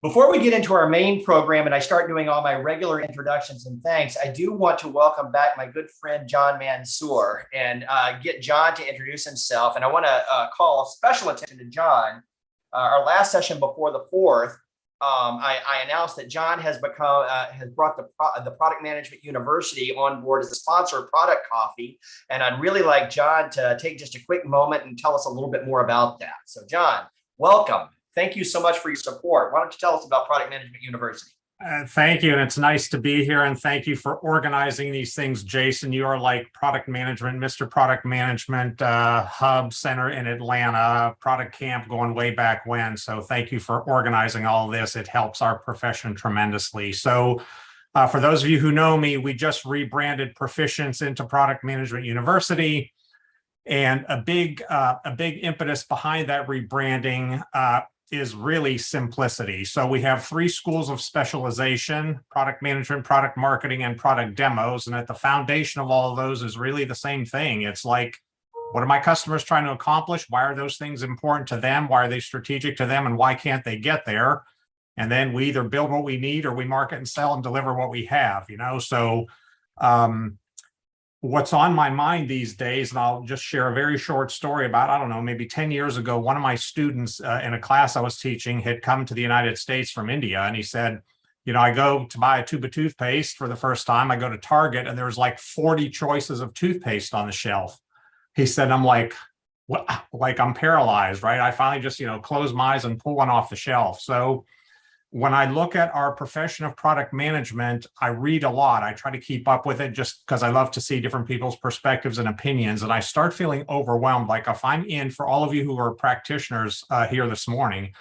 Before we get into our main program and I start doing all my regular introductions and thanks, I do want to welcome back my good friend, John Mansour, and get John to introduce himself. And I want to call special attention to John. Our last session before the 4th, I announced that John has brought the Product Management University on board as a sponsor of Product Coffee. And I'd really like John to take just a quick moment and tell us a little bit more about that. So John, welcome. Thank you so much for your support. Why don't you tell us about Product Management University? Thank you. And it's nice to be here. And thank you for organizing these things, Jason. You are like product management, Mr. Product Management Hub Center in Atlanta, product camp going way back when. So thank you for organizing all of this. It helps our profession tremendously. So for those of you who know me, we just rebranded Proficients into Product Management University. And a big impetus behind that rebranding is really simplicity. So we have 3 schools of specialization: product management, product marketing, and product demos. And at the foundation of all of those is really the same thing. It's like, what are my customers trying to accomplish? Why are those things important to them? Why are they strategic to them? And why can't they get there? And then we either build what we need or we market and sell and deliver what we have, So what's on my mind these days, and I'll just share a very short story about, I don't know, maybe 10 years ago, one of my students in a class I was teaching had come to the United States from India. And he said, I go to buy a tube of toothpaste for the first time. I go to Target and there's like 40 choices of toothpaste on the shelf. He said, I'm like, what? Like I'm paralyzed, right? I finally just, close my eyes and pull one off the shelf. So when I look at our profession of product management, I read a lot. I try to keep up with it just because I love to see different people's perspectives and opinions. And I start feeling overwhelmed. Like if I'm in, for all of you who are practitioners here this morning,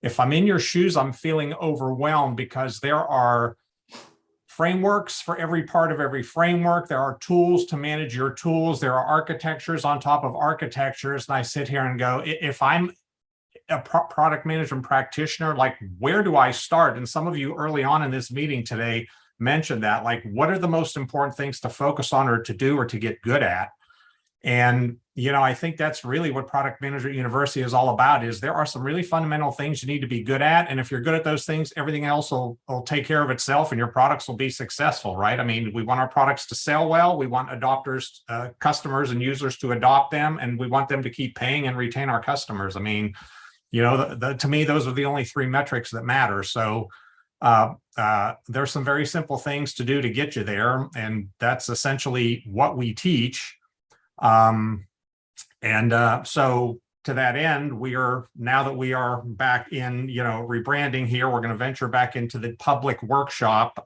if I'm in your shoes, I'm feeling overwhelmed because there are frameworks for every part of every framework. There are tools to manage your tools. There are architectures on top of architectures. And I sit here and go, if I'm a product management practitioner, like where do I start? And some of you early on in this meeting today mentioned that, like, what are the most important things to focus on or to do or to get good at? And, I think that's really what Product Management University is all about, is there are some really fundamental things you need to be good at. And if you're good at those things, everything else will take care of itself and your products will be successful, right? I mean, we want our products to sell well. We want adopters, customers and users to adopt them, and we want them to keep paying and retain our customers. I mean, to me, those are the only 3 metrics that matter. So there's some very simple things to do to get you there. And that's essentially what we teach. So to that end, now that we are back in, rebranding here, we're going to venture back into the public workshop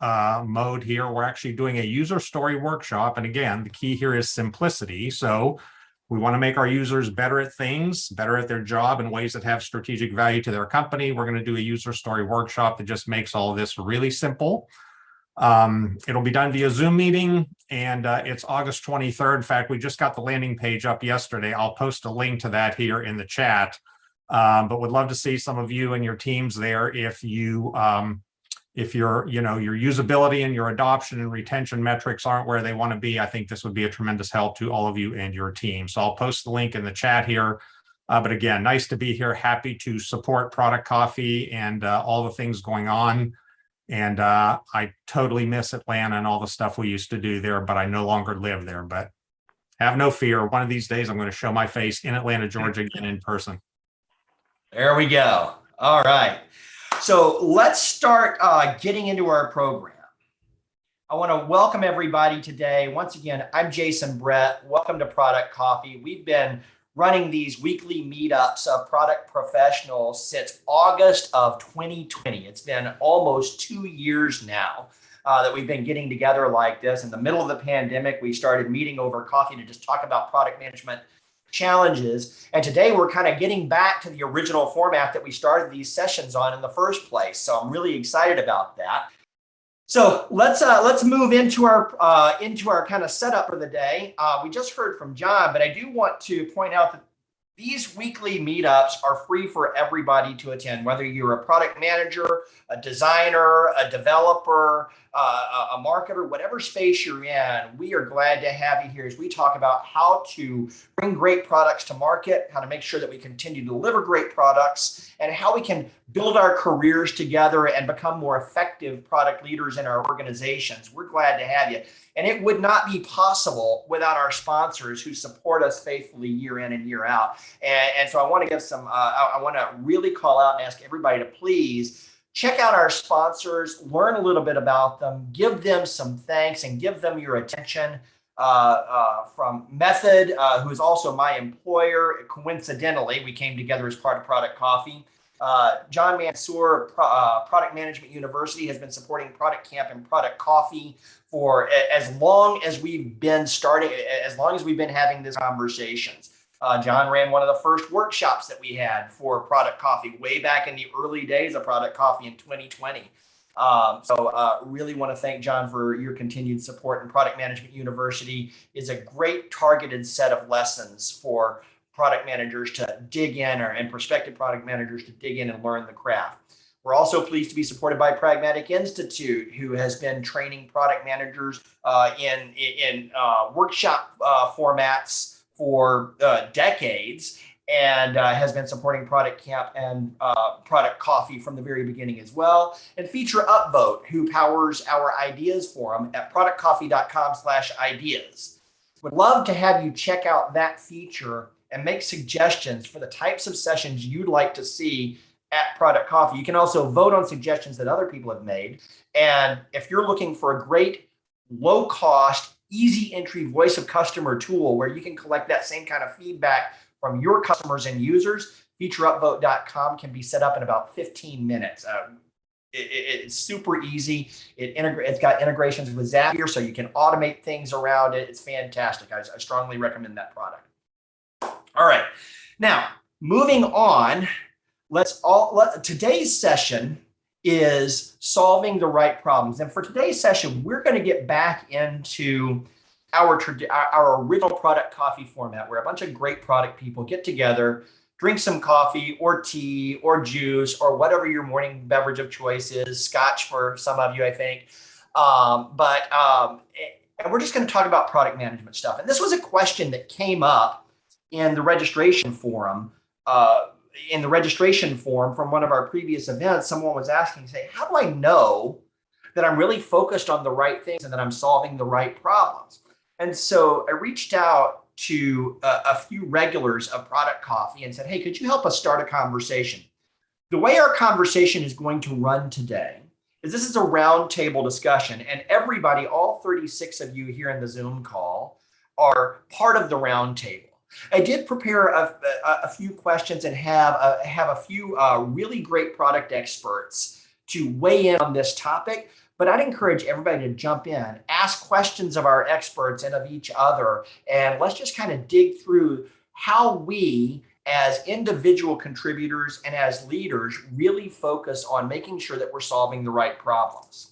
mode here. We're actually doing a user story workshop. And again, the key here is simplicity. So we want to make our users better at things, better at their job in ways that have strategic value to their company. We're going to do a user story workshop that just makes all of this really simple. It'll be done via Zoom meeting, and it's August 23rd. In fact, we just got the landing page up yesterday. I'll post a link to that here in the chat, but would love to see some of you and your teams there if your usability and your adoption and retention metrics aren't where they want to be. I think this would be a tremendous help to all of you and your team. So I'll post the link in the chat here. But again, nice to be here. Happy to support Product Coffee and all the things going on. And I totally miss Atlanta and all the stuff we used to do there, but I no longer live there. But have no fear. One of these days, I'm going to show my face in Atlanta, Georgia, again in person. There we go. All right. So let's start getting into our program. I want to welcome everybody today. Once again, I'm Jason Brett. Welcome to Product Coffee. We've been running these weekly meetups of product professionals since August of 2020. It's been almost 2 years now that we've been getting together like this. In the middle of the pandemic, we started meeting over coffee to just talk about product management challenges. And today we're kind of getting back to the original format that we started these sessions on in the first place. So I'm really excited about that. So let's move into our kind of setup for the day. We just heard from John, but I do want to point out that These weekly meetups are free for everybody to attend, whether you're a product manager, a designer, a developer, a marketer, whatever space you're in. We are glad to have you here as we talk about how to bring great products to market, how to make sure that we continue to deliver great products, and how we can build our careers together and become more effective product leaders in our organizations. We're glad to have you. And it would not be possible without our sponsors who support us faithfully year in and year out. And so I want to give some, I want to really call out and ask everybody to please check out our sponsors, learn a little bit about them, give them some thanks and give them your attention. From Method, who is also my employer. Coincidentally, we came together as part of Product Coffee. John Mansour, Product Management University, has been supporting Product Camp and Product Coffee for as long as we've been having these conversations. John ran one of the first workshops that we had for Product Coffee way back in the early days of Product Coffee in 2020. Really want to thank John for your continued support. And Product Management University is a great targeted set of lessons for product managers to dig in, and prospective product managers to dig in and learn the craft. We're also pleased to be supported by Pragmatic Institute, who has been training product managers in workshop formats for decades, and has been supporting Product Camp and Product Coffee from the very beginning as well. And Feature Upvote, who powers our ideas forum at productcoffee.com/ideas. Would love to have you check out that feature and make suggestions for the types of sessions you'd like to see at Product Coffee. You can also vote on suggestions that other people have made. And if you're looking for a great, low cost, easy entry voice of customer tool where you can collect that same kind of feedback from your customers and users, featureupvote.com can be set up in about 15 minutes. It's super easy. It's got integrations with Zapier, so you can automate things around it. It's fantastic. I strongly recommend that product. All right, now moving on. Today's session is solving the right problems, and for today's session, we're going to get back into our original Product Coffee format, where a bunch of great product people get together, drink some coffee or tea or juice or whatever your morning beverage of choice is, scotch for some of you, I think. And we're just going to talk about product management stuff. And this was a question that came up in the registration forum. In the registration form from one of our previous events, someone was asking, say, how do I know that I'm really focused on the right things and that I'm solving the right problems? And so I reached out to a few regulars of Product Coffee and said, hey, could you help us start a conversation? The way our conversation is going to run today is this is a roundtable discussion, and everybody, all 36 of you here in the Zoom call, are part of the roundtable. I did prepare a few questions and have a few really great product experts to weigh in on this topic, but I'd encourage everybody to jump in, ask questions of our experts and of each other, and let's just kind of dig through how we as individual contributors and as leaders really focus on making sure that we're solving the right problems.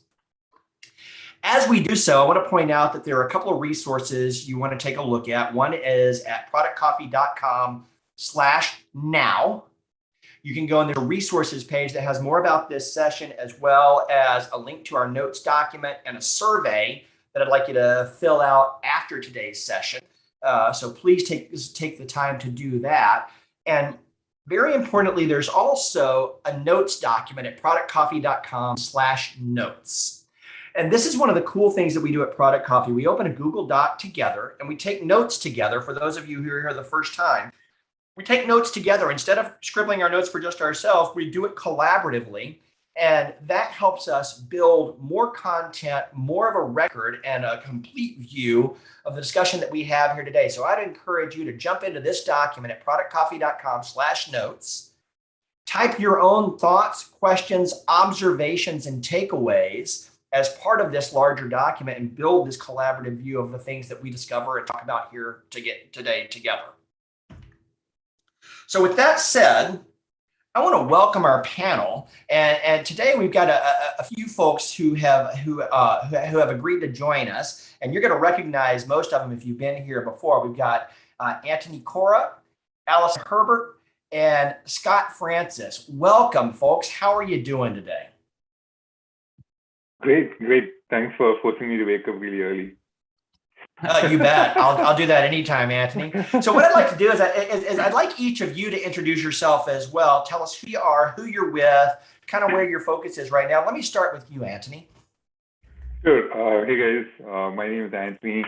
As we do so, I want to point out that there are a couple of resources you want to take a look at. One is at productcoffee.com/now. You can go in the resources page that has more about this session, as well as a link to our notes document and a survey that I'd like you to fill out after today's session. So please take the time to do that. And very importantly, there's also a notes document at productcoffee.com/notes. And this is one of the cool things that we do at Product Coffee. We open a Google Doc together and we take notes together. For those of you who are here the first time, we take notes together. Instead of scribbling our notes for just ourselves, we do it collaboratively. And that helps us build more content, more of a record, and a complete view of the discussion that we have here today. So I'd encourage you to jump into this document at productcoffee.com/notes. Type your own thoughts, questions, observations, and takeaways as part of this larger document and build this collaborative view of the things that we discover and talk about here today together. So with that said, I want to welcome our panel, and today we've got a few folks who have agreed to join us, and you're going to recognize most of them if you've been here before. We've got Antony, Korah, Allison, Herbert, and Scott Francis. Welcome, folks. How are you doing today? Great, great. Thanks for forcing me to wake up really early. You bet. I'll do that anytime, Antony. So what I'd like to do is I'd like each of you to introduce yourself as well. Tell us who you are, who you're with, kind of where your focus is right now. Let me start with you, Antony. Sure. Hey guys, my name is Antony.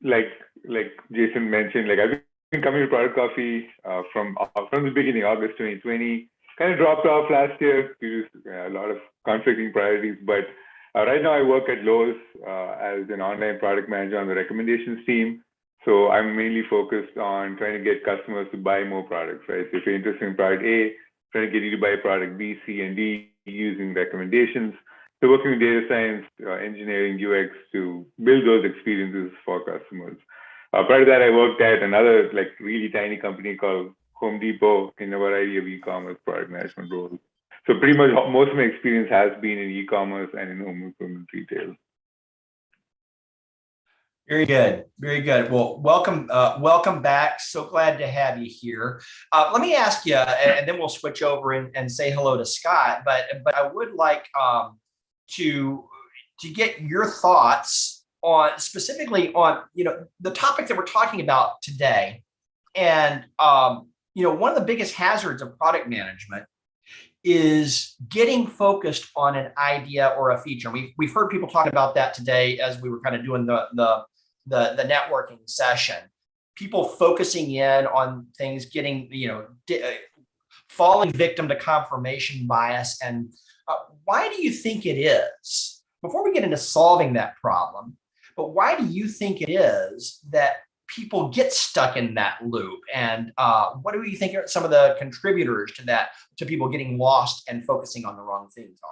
Like Jason mentioned, like I've been coming to Product Coffee from the beginning, August 2020. Kind of dropped off last year due to a lot of conflicting priorities, but right now I work at Lowe's as an online product manager on the recommendations team. So I'm mainly focused on trying to get customers to buy more products, right? So if you're interested in product A, trying to get you to buy product B, C, and D using recommendations. So working with data science, engineering, UX to build those experiences for customers. Prior to that, I worked at another like really tiny company called Home Depot in a variety of e-commerce product management roles. So pretty much most of my experience has been in e-commerce and in home improvement retail. Very good. Very good. Well, welcome back. So glad to have you here. Let me ask you, and then we'll switch over and say hello to Scott, but I would like to get your thoughts on specifically on, the topic that we're talking about today. And, one of the biggest hazards of product management is getting focused on an idea or a feature. We've heard people talk about that today as we were kind of doing the networking session. People focusing in on things, getting falling victim to confirmation bias. And why do you think it is? Before we get into solving that problem, but why do you think it is that people get stuck in that loop? And what do you think are some of the contributors to that, to people getting lost and focusing on the wrong things are?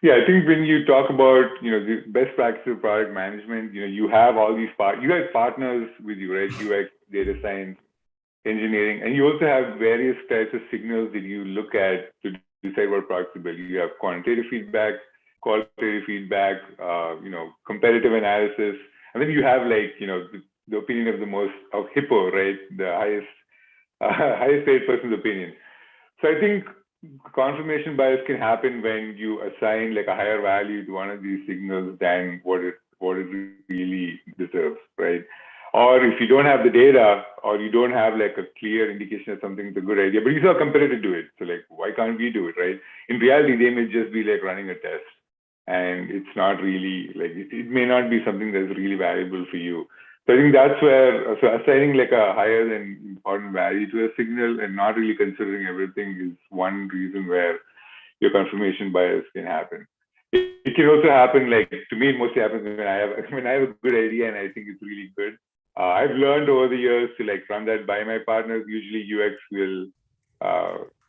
Yeah, I think when you talk about, the best practice of product management, you have all these you guys partners with you, right? UX, data science, engineering, and you also have various types of signals that you look at to decide what products to build. You have quantitative feedback, qualitative feedback, competitive analysis. And then you have the opinion of Hippo, right? The highest paid person's opinion. So I think confirmation bias can happen when you assign like a higher value to one of these signals than what it really deserves, right? Or if you don't have the data or you don't have like a clear indication that something's a good idea, but you saw a competitor do it. So like, why can't we do it, right? In reality, they may just be like running a test. And it's not really like, it may not be something that's really valuable for you. So I think that's where, so assigning like a higher than important value to a signal and not really considering everything is one reason where your confirmation bias can happen. It can also happen, like to me, it mostly happens when I have a good idea and I think it's really good. I've learned over the years to like run that by my partners. Usually UX will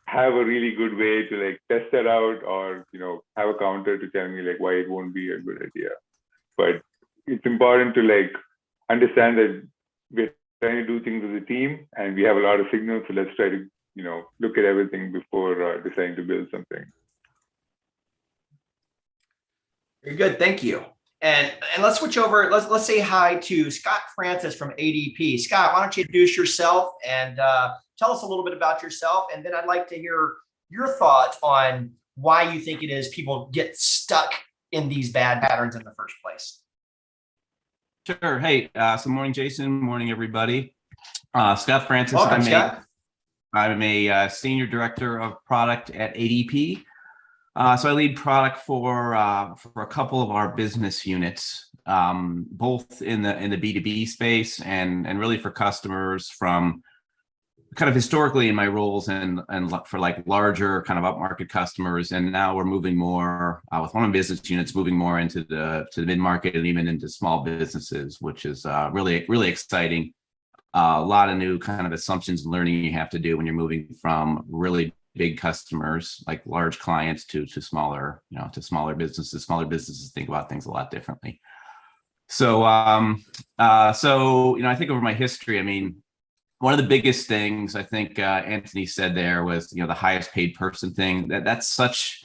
have a really good way to like test that out or, have a counter to tell me like why it won't be a good idea. But it's important to like understand that we're trying to do things as a team and we have a lot of signals. So let's try to, look at everything before deciding to build something. Very good. Thank you. And let's switch over. Let's say hi to Scott Francis from ADP. Scott, why don't you introduce yourself and tell us a little bit about yourself, and then I'd like to hear your thoughts on why you think it is people get stuck in these bad patterns in the first place. Sure. Hey, so morning, Jason. Morning, everybody. Scott Francis. Welcome, Scott. I'm a senior director of product at ADP. So I lead product for a couple of our business units, both in the B2B space and really for customers from kind of historically in my roles and for like larger kind of upmarket customers. And now we're moving more with one of the business units, moving more into the mid-market and even into small businesses, which is really, really exciting. A lot of new kind of assumptions and learning you have to do when you're moving from really big customers, like large clients, to smaller, to smaller businesses. Smaller businesses think about things a lot differently. So, I think over my history, I mean, one of the biggest things I think Antony said there was, the highest paid person thing. That's such,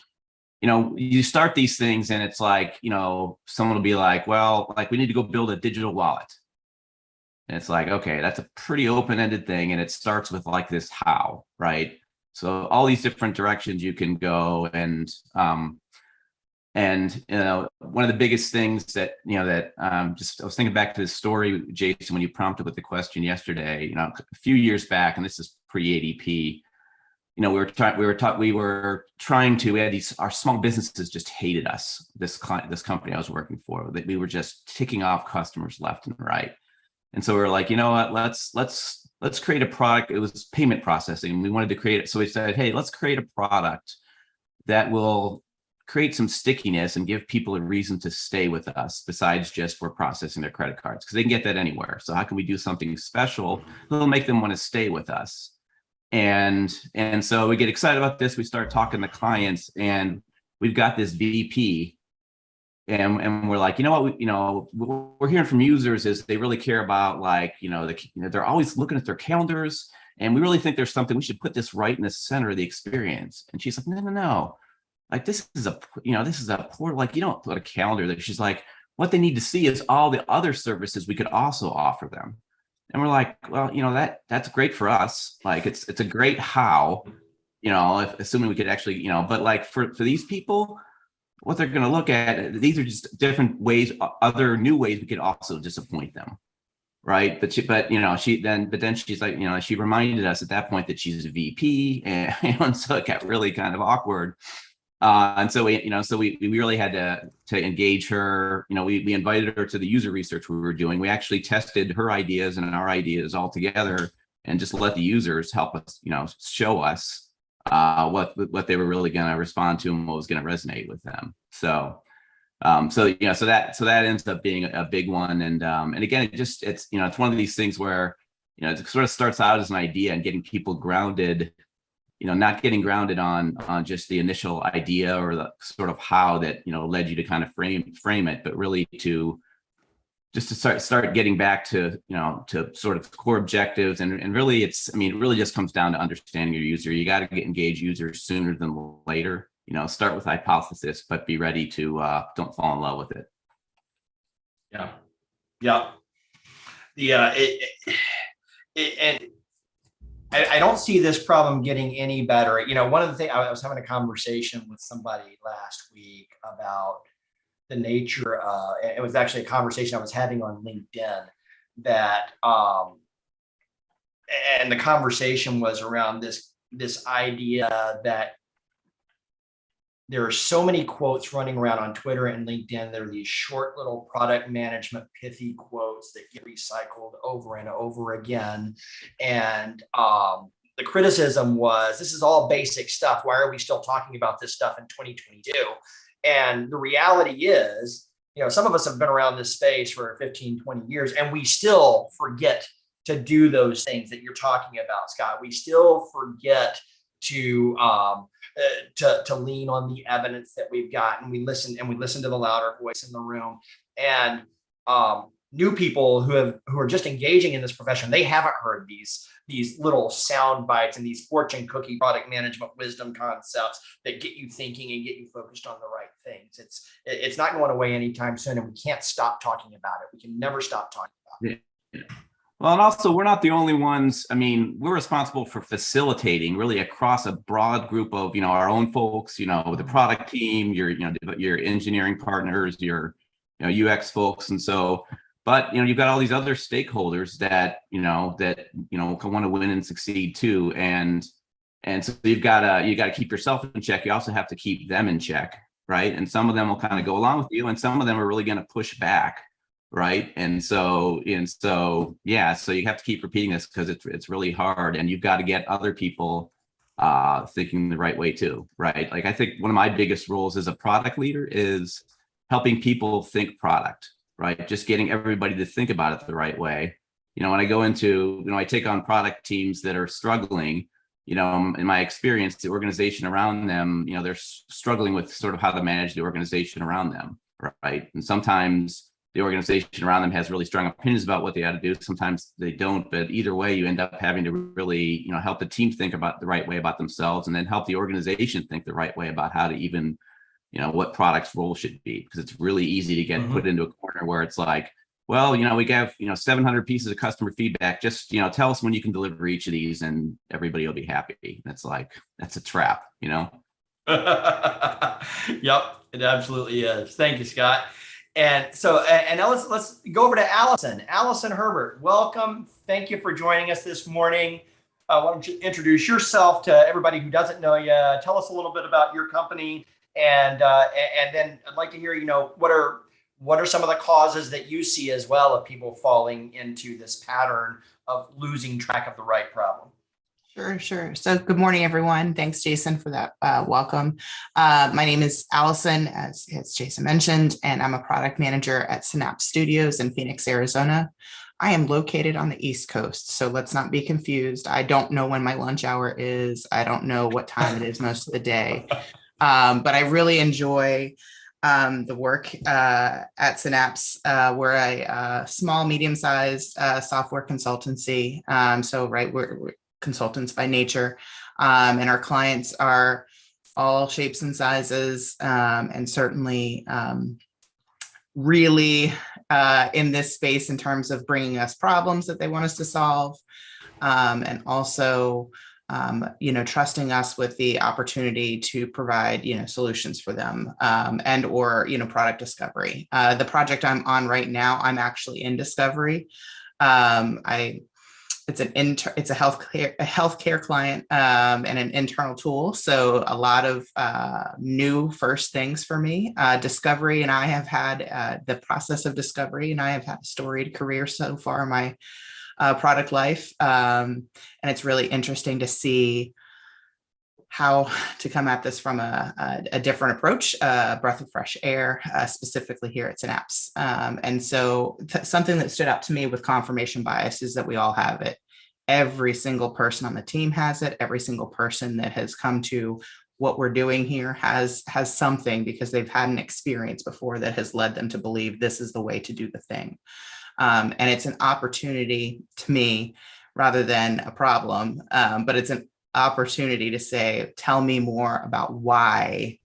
you start these things and it's like, someone will be like, well, like we need to go build a digital wallet. And it's like, okay, that's a pretty open-ended thing. And it starts with like this how, right? So all these different directions you can go. And one of the biggest things that, just I was thinking back to this story, Jason, when you prompted with the question yesterday, a few years back, and this is pre-ADP, we were trying to, we had our small businesses just hated us, this company I was working for, that we were just ticking off customers left and right. And so we were like, you know what, let's create a product. It was payment processing. We wanted to create it. So we said, hey, let's create a product that will create some stickiness and give people a reason to stay with us besides just we're processing their credit cards, because they can get that anywhere. So how can we do something special that'll make them want to stay with us? And so we get excited about this. We start talking to clients, and we've got this VP, and we're like, you know what, we're hearing from users is they really care about, like, they're always looking at their calendars, and we really think there's something, we should put this right in the center of the experience. And she's like, no. Like, this is a poor, like, you don't put a calendar there. She's like, what they need to see is all the other services we could also offer them. And we're like, well, that's great for us. Like, it's a great how, assuming we could actually, but like for these people, what they're going to look at, these are just different ways, other new ways we could also disappoint them. Right. But she's like, she reminded us at that point that she's a VP, and so it got really kind of awkward. And so we really had to engage her. We invited her to the user research we were doing. We actually tested her ideas and our ideas all together, and just let the users help us, show us what they were really going to respond to and what was going to resonate with them. So that ends up being a big one. And again, it's one of these things where, it sort of starts out as an idea and getting people grounded, not getting grounded on just the initial idea or the sort of how that, led you to kind of frame it, but really to start getting back to, to sort of core objectives. And really it really just comes down to understanding your user. You got to engage users sooner than later, start with hypothesis, but be ready to, don't fall in love with it. Yeah. And I don't see this problem getting any better. One of the things, I was having a conversation with somebody last week about the nature of, it was actually a conversation I was having on LinkedIn, that, and the conversation was around this idea that there are so many quotes running around on Twitter and LinkedIn. There are these short little product management pithy quotes that get recycled over and over again. And the criticism was, this is all basic stuff. Why are we still talking about this stuff in 2022? And the reality is, some of us have been around this space for 15, 20 years, and we still forget to do those things that you're talking about, Scott. We still forget to lean on the evidence that we've got, and we listen to the louder voice in the room. And new people who are just engaging in this profession, they haven't heard these little sound bites and these fortune cookie product management wisdom concepts that get you thinking and get you focused on the right things. It's not going away anytime soon, and we can't stop talking about it. We can never stop talking about it. Yeah. Well, and also, we're not the only ones. We're responsible for facilitating really across a broad group of, our own folks, the product team, your engineering partners, your UX folks. And so, but, you've got all these other stakeholders that want to win and succeed too. And so you got to keep yourself in check. You also have to keep them in check. Right. And some of them will kind of go along with you, and some of them are really going to push back. Right. And so, yeah, so you have to keep repeating this because it's really hard, and you've got to get other people thinking the right way too. Right. Like, I think one of my biggest roles as a product leader is helping people think product, right? Just getting everybody to think about it the right way. When I go into, I take on product teams that are struggling, in my experience, the organization around them, they're struggling with sort of how to manage the organization around them. Right. And sometimes the organization around them has really strong opinions about what they ought to do. Sometimes they don't, but either way, you end up having to really, help the team think about the right way about themselves, and then help the organization think the right way about how to even, what product's role should be. Because it's really easy to get put into a corner where it's like, well, we have, 700 pieces of customer feedback. Just, tell us when you can deliver each of these and everybody will be happy. That's a trap, Yep, it absolutely is. Thank you, Scott. And so, and now let's go over to Allison. Allison Herbert, welcome. Thank you for joining us this morning. Why don't you introduce yourself to everybody who doesn't know you? Tell us a little bit about your company, and then I'd like to hear, what are some of the causes that you see as well of people falling into this pattern of losing track of the right problem? Sure. So good morning, everyone. Thanks, Jason, for that welcome. My name is Allison, as Jason mentioned, and I'm a product manager at Synapse Studios in Phoenix, Arizona. I am located on the East Coast, so let's not be confused. I don't know when my lunch hour is. I don't know what time it is most of the day, but I really enjoy the work at Synapse. We're a small, medium-sized software consultancy. We're consultants by nature, and our clients are all shapes and sizes, and certainly really in this space in terms of bringing us problems that they want us to solve, and also trusting us with the opportunity to provide, solutions for them, and or, product discovery. The project I'm on right now, I'm actually in discovery. It's a healthcare client, and an internal tool. So a lot of new first things for me. Discovery, and I have had the process of discovery, and I have had a storied career so far in my product life. And it's really interesting to see how to come at this from a different approach, a breath of fresh air, specifically here at Synapse. And so something that stood out to me with confirmation bias is that we all have it. Every single person on the team has it. Every single person that has come to what we're doing here has something, because they've had an experience before that has led them to believe this is the way to do the thing. And it's an opportunity to me rather than a problem, but it's an opportunity to say, tell me more about why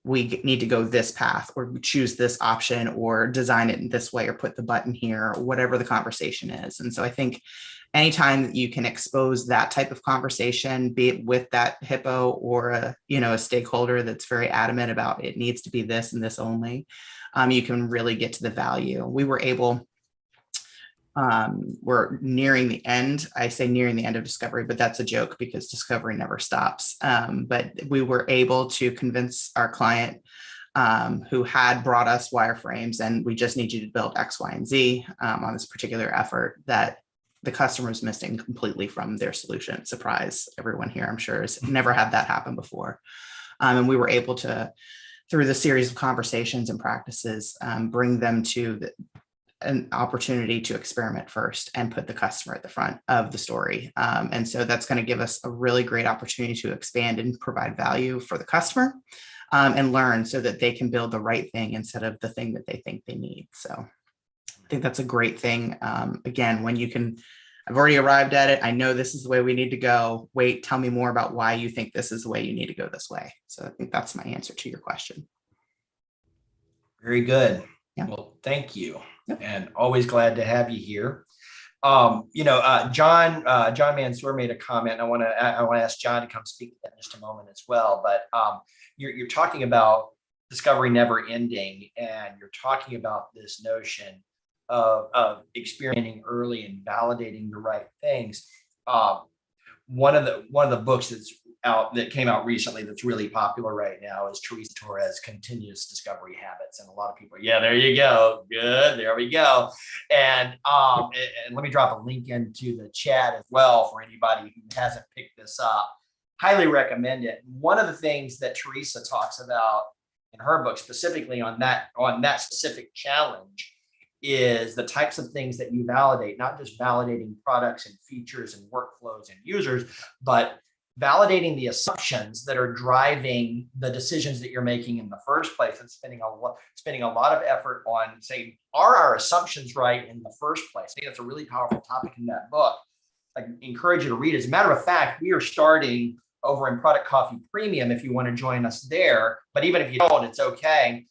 we need to go this path, or choose this option, or design it in this way, or put the button here, or whatever the conversation is. And so I think anytime that you can expose that type of conversation, be it with that hippo or a stakeholder that's very adamant about it needs to be this and this only, you can really get to the value. We were able, we're nearing the end. I say nearing the end of discovery, but that's a joke because discovery never stops. But we were able to convince our client, who had brought us wireframes, and we just need you to build X, Y, and Z on this particular effort, that the customer is missing completely from their solution. Surprise, everyone here, I'm sure, has never had that happen before. And we were able to, through the series of conversations and practices, bring them to an opportunity to experiment first and put the customer at the front of the story. And so that's going to give us a really great opportunity to expand and provide value for the customer, and learn so that they can build the right thing instead of the thing that they think they need. So I think that's a great thing. Again, when you can, I've already arrived at it. I know this is the way we need to go. Wait, tell me more about why you think this is the way you need to go this way. So I think that's my answer to your question. Very good. Yeah. Well, thank you. Yep. And always glad to have you here. John Mansour made a comment. I want to ask John to come speak to that in just a moment as well. But you're talking about discovery never ending, and you're talking about this notion of experimenting early and validating the right things. One of the books that came out recently that's really popular right now is Teresa Torres' Continuous Discovery Habits, and a lot of people, yeah, there you go, good, there we go. And let me drop a link into the chat as well for anybody who hasn't picked this up. Highly recommend it. One of the things that Teresa talks about in her book, specifically on that specific challenge, is the types of things that you validate, not just validating products and features and workflows and users, but validating the assumptions that are driving the decisions that you're making in the first place, and spending a lot of effort on saying, are our assumptions right in the first place? I think that's a really powerful topic in that book. I encourage you to read it. As a matter of fact, we are starting over in Product Coffee Premium if you want to join us there. But even if you don't, it's okay.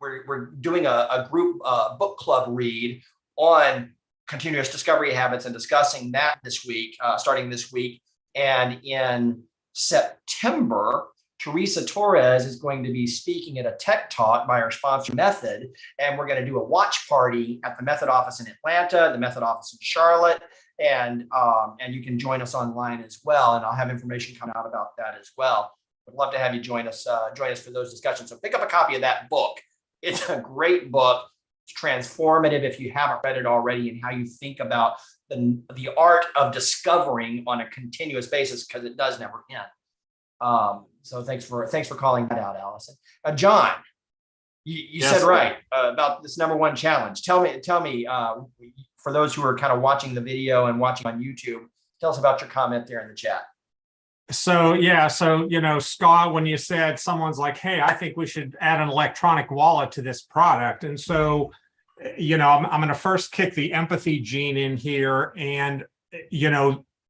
We're we're doing a group book club read on continuous discovery habits and discussing that this week, starting this week. And in September, Teresa Torres is going to be speaking at a tech talk by our sponsor Method, and we're going to do a watch party at the Method office in Atlanta, the Method office in Charlotte, and you can join us online as well. And I'll have information come out about that as well. Would love to have you join us for those discussions. So pick up a copy of that book. It's a great book. It's transformative if you haven't read it already, and how you think about the art of discovering on a continuous basis, because it does never end. So thanks for calling that out, Allison. John, you Yes, said right about this #1 challenge. Tell me, for those who are kind of watching the video and watching on YouTube, tell us about your comment there in the chat. So, yeah. So, Scott, when you said someone's like, hey, I think we should add an electronic wallet to this product. And so, I'm going to first kick the empathy gene in here. And,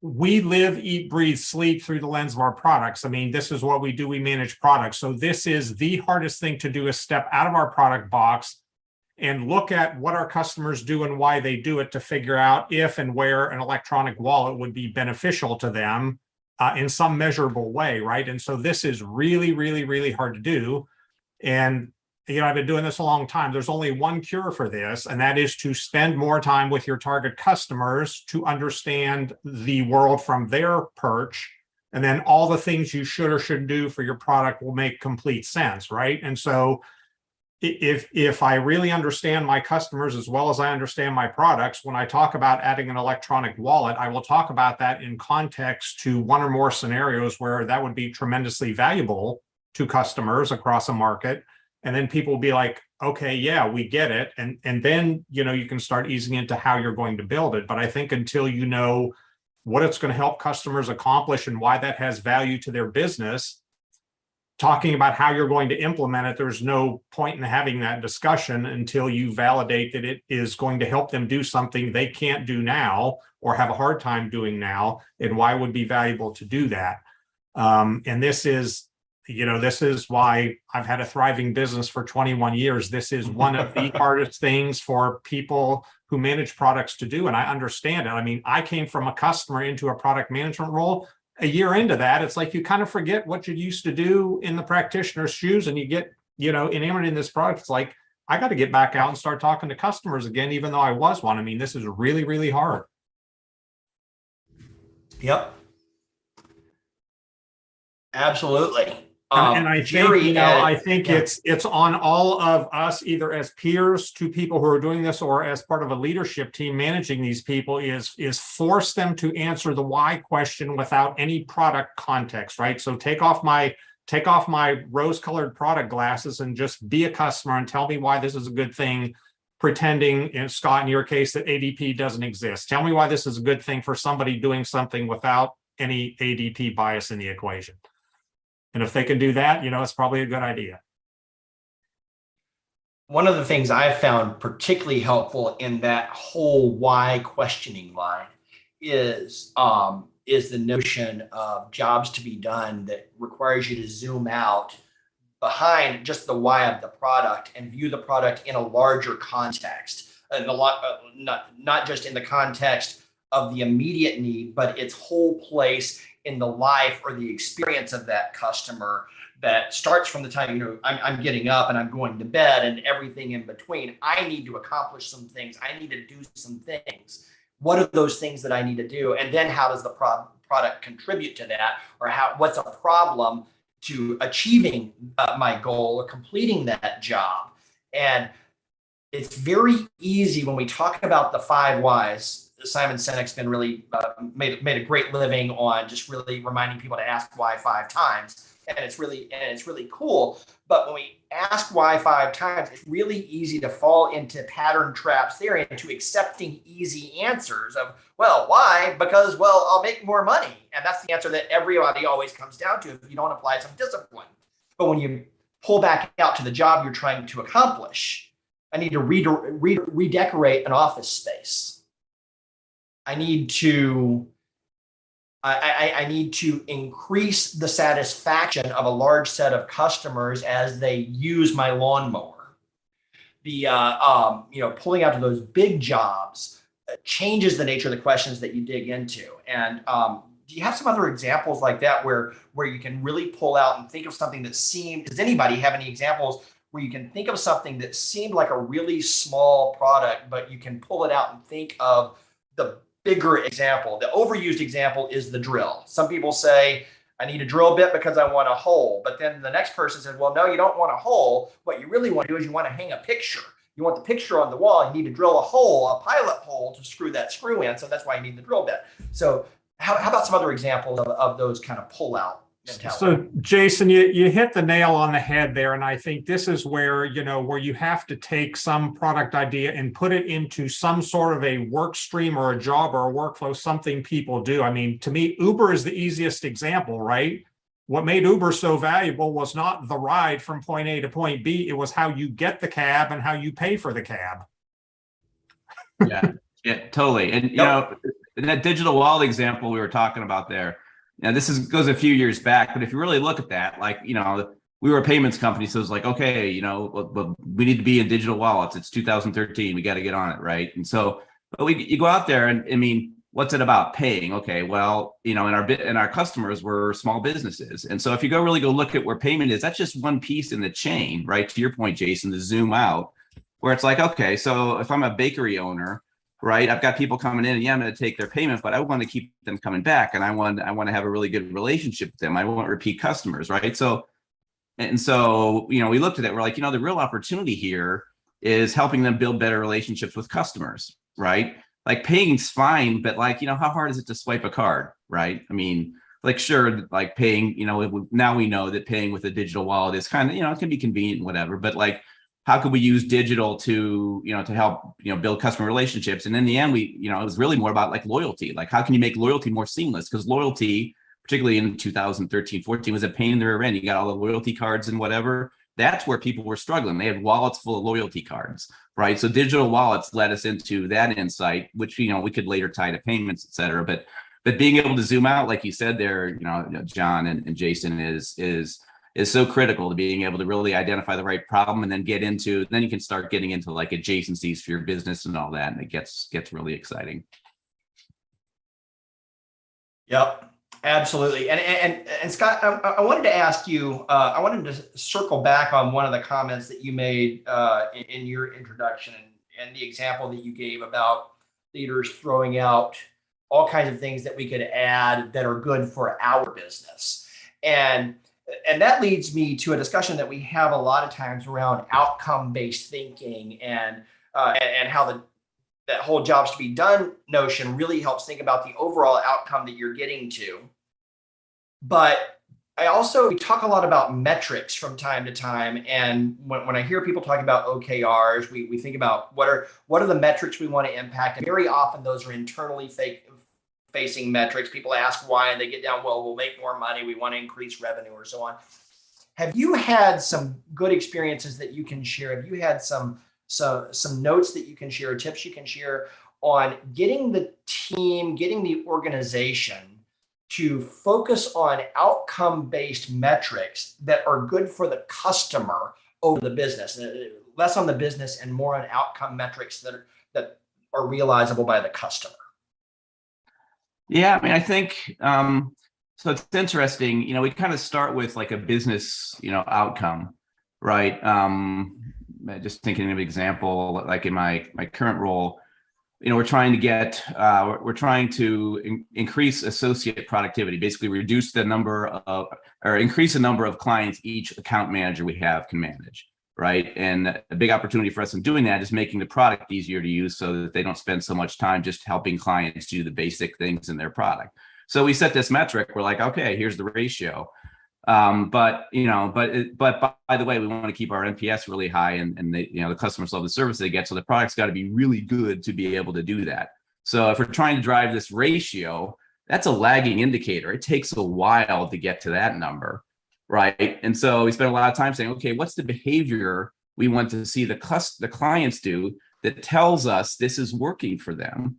we live, eat, breathe, sleep through the lens of our products. I mean, this is what we do. We manage products. So this is the hardest thing to do, is step out of our product box and look at what our customers do and why they do it, to figure out if and where an electronic wallet would be beneficial to them in some measurable way, right? And so this is really, really, really hard to do. And I've been doing this a long time. There's only one cure for this, and that is to spend more time with your target customers to understand the world from their perch. And then all the things you should or shouldn't do for your product will make complete sense, right? And so if I really understand my customers as well as I understand my products, when I talk about adding an electronic wallet, I will talk about that in context to one or more scenarios where that would be tremendously valuable to customers across a market. And then people will be like, okay, yeah, we get it. And then, you can start easing into how you're going to build it. But I think until you know what it's going to help customers accomplish and why that has value to their business, talking about how you're going to implement it, there's no point in having that discussion until you validate that it is going to help them do something they can't do now or have a hard time doing now, and why it would be valuable to do that. And this is why I've had a thriving business for 21 years. This is one of the hardest things for people who manage products to do. And I understand it. I mean, I came from a customer into a product management role. A year into that, it's like you kind of forget what you used to do in the practitioner's shoes, and you get, enamored in this product. It's like, I got to get back out and start talking to customers again, even though I was one. I mean, this is really, really hard. Yep. Absolutely. And I think, Jerry, I think it's on all of us, either as peers to people who are doing this or as part of a leadership team managing these people, is force them to answer the why question without any product context, right? So take off my rose-colored product glasses and just be a customer and tell me why this is a good thing, pretending, Scott, in your case, that ADP doesn't exist. Tell me why this is a good thing for somebody doing something without any ADP bias in the equation. And if they can do that, it's probably a good idea. One of the things I've found particularly helpful in that whole why questioning line is the notion of jobs to be done that requires you to zoom out behind just the why of the product and view the product in a larger context, and not just in the context of the immediate need, but its whole place in the life or the experience of that customer, that starts from the time, I'm getting up and I'm going to bed and everything in between. I need to accomplish some things. I need to do some things. What are those things that I need to do? And then how does the product contribute to that? Or what's a problem to achieving my goal or completing that job? And it's very easy when we talk about the 5 whys. Simon Sinek's been really made a great living on just really reminding people to ask why 5 times, and it's really cool. But when we ask why 5 times, it's really easy to fall into pattern traps there, into accepting easy answers of, well, why? Because, well, I'll make more money, and that's the answer that everybody always comes down to if you don't apply some discipline. But when you pull back out to the job you're trying to accomplish, I need to redecorate an office space. I need to increase the satisfaction of a large set of customers as they use my lawnmower. pulling out to those big jobs changes the nature of the questions that you dig into. And do you have some other examples like that where you can really pull out and think of something that seemed, does anybody have any examples where you can think of something that seemed like a really small product, but you can pull it out and think of the bigger example? The overused example is the drill. Some people say, I need a drill bit because I want a hole. But then the next person says, well, no, you don't want a hole. What you really want to do is you want to hang a picture. You want the picture on the wall. You need to drill a hole, a pilot hole, to screw that screw in. So that's why you need the drill bit. So how about some other examples of those kind of pull out mentality? So Jason, you hit the nail on the head there. And I think this is where, where you have to take some product idea and put it into some sort of a work stream or a job or a workflow, something people do. I mean, to me, Uber is the easiest example, right? What made Uber so valuable was not the ride from point A to point B. It was how you get the cab and how you pay for the cab. Yeah, totally. And, in that digital wallet example we were talking about there, this goes a few years back, but if you really look at that, like, we were a payments company. So it's like, okay, we need to be in digital wallets. It's 2013. We got to get on it. Right. And so, but you go out there and I mean, what's it about? Paying? Okay, well, in our customers were small businesses. And so if you really go look at where payment is, that's just one piece in the chain, right? To your point, Jason, to zoom out, where it's like, okay, so if I'm a bakery owner, right, I've got people coming in and I'm going to take their payment, but I want to keep them coming back. And I want to have a really good relationship with them. I want repeat customers, right? So we looked at it, we're like, the real opportunity here is helping them build better relationships with customers, right? Like paying's fine, but like, how hard is it to swipe a card, right? I mean, like, sure, like paying, now we know that paying with a digital wallet is kind of, it can be convenient and whatever, but like, how could we use digital to, to help, build customer relationships? And in the end, it was really more about like loyalty. Like, how can you make loyalty more seamless? Because loyalty, particularly in 2013, 14, was a pain in the rear end. You got all the loyalty cards and whatever. That's where people were struggling. They had wallets full of loyalty cards, right? So digital wallets led us into that insight, which, we could later tie to payments, et cetera. But being able to zoom out, like you said there, John and Jason, is so critical to being able to really identify the right problem and then then you can start getting into like adjacencies for your business and all that. And it gets really exciting. Yep. Absolutely. And Scott, I wanted to ask you, I wanted to circle back on one of the comments that you made in your introduction and the example that you gave about leaders throwing out all kinds of things that we could add that are good for our business. And that leads me to a discussion that we have a lot of times around outcome-based thinking and how that whole jobs to be done notion really helps think about the overall outcome that you're getting to. But we talk a lot about metrics from time to time. And when I hear people talking about OKRs, we think about what are the metrics we want to impact. And very often those are internally facing metrics. People ask why, and they get down, well, we'll make more money. We want to increase revenue or so on. Have you had some good experiences that you can share? Have you had some notes that you can share, or tips you can share on getting the team, getting the organization to focus on outcome-based metrics that are good for the customer over the business, less on the business and more on outcome metrics that are realizable by the customer? Yeah, I mean, I think, so it's interesting, we kind of start with like a business, outcome, right? Just thinking of an example, like in my current role, we're trying to increase associate productivity, basically increase the number of clients each account manager we have can manage, right? And a big opportunity for us in doing that is making the product easier to use so that they don't spend so much time just helping clients do the basic things in their product. So we set this metric. We're like, okay, here's the ratio. But by the way, we want to keep our NPS really high and the customers love the service they get. So the product's got to be really good to be able to do that. So if we're trying to drive this ratio, that's a lagging indicator. It takes a while to get to that number, right? And so we spend a lot of time saying, okay, what's the behavior we want to see the clients do that tells us this is working for them,